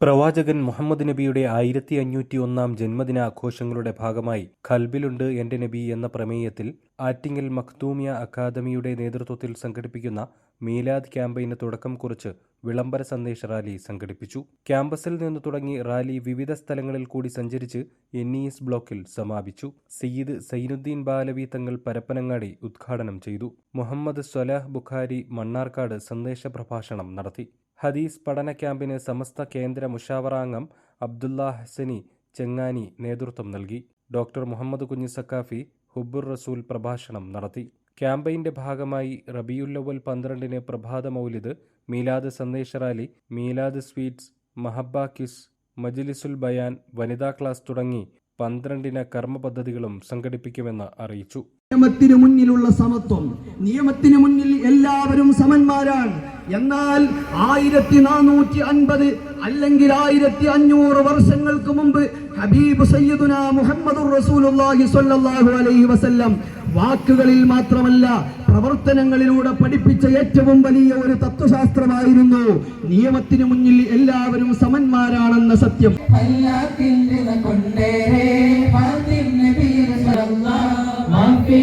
പ്രവാചകൻ മുഹമ്മദ് നബിയുടെ 1501 ജന്മദിനാഘോഷങ്ങളുടെ ഭാഗമായി ഖൽബിലുണ്ട് എന്റെ നബി എന്ന പ്രമേയത്തിൽ ആറ്റിങ്ങൽ മഖ്ദൂമിയ അക്കാദമിയുടെ നേതൃത്വത്തിൽ സംഘടിപ്പിക്കുന്ന മീലാദ് ക്യാമ്പയിന് തുടക്കം കുറിച്ച് വിളംബര സന്ദേശ റാലി സംഘടിപ്പിച്ചു. ക്യാമ്പസിൽ നിന്ന് തുടങ്ങി റാലി വിവിധ സ്ഥലങ്ങളിൽ കൂടി സഞ്ചരിച്ച് NES ബ്ലോക്കിൽ സമാപിച്ചു. സയ്യിദ് സൈനുദ്ദീൻ ബാലവി തങ്ങൾ പരപ്പനങ്ങാടി ഉദ്ഘാടനം ചെയ്തു. മുഹമ്മദ് സ്വലാഹ് ബുഖാരി മണ്ണാർക്കാട് സന്ദേശ പ്രഭാഷണം നടത്തി. ഹദീസ് പഠന ക്യാമ്പിന് സമസ്ത കേന്ദ്ര മുഷാവറ അംഗം അബ്ദുള്ള ഹസനി ചെങ്ങാനി നേതൃത്വം നൽകി. ഡോക്ടർ മുഹമ്മദ് കുഞ്ഞി സക്കാഫി ഹുബ്ബുർ റസൂൽ പ്രഭാഷണം നടത്തി. ക്യാമ്പയിന്റെ ഭാഗമായി റബിയുൽ അവ്വൽ 12-ന് പ്രഭാത മൗലിദ്, മീലാദ് സന്ദേശ റാലി, മീലാദ് സ്വീറ്റ്സ്, മഹബ്ബ കിസ്, മജ്ലിസുൽ ബയാൻ, വനിതാ ക്ലാസ് തുടങ്ങി 12 കർമ്മ പദ്ധതികളും സംഘടിപ്പിക്കുമെന്ന് അറിയിച്ചു. നിയമത്തിന് മുന്നിലുള്ള സമത്വം, നിയമത്തിന് മുന്നിൽ എല്ലാവരും സമന്മാരാണ്. എന്നാൽ 1450 അല്ലെങ്കിൽ 1500 വർഷങ്ങൾക്ക് മുമ്പ് ഹബീബ് സയ്യിദുനാ മുഹമ്മദുർ റസൂലുള്ളാഹി സ്വല്ലല്ലാഹു അലൈഹി വസല്ലം വാക്കുകളിൽ മാത്രമല്ല പ്രവർത്തനങ്ങളിലൂടെ പഠിപ്പിച്ച ഏറ്റവും വലിയ ഒരു തത്വശാസ്ത്രമായിരുന്നു നിയമത്തിന് മുന്നിൽ എല്ലാവരും സമന്മാരാണെന്ന സത്യം. قلبي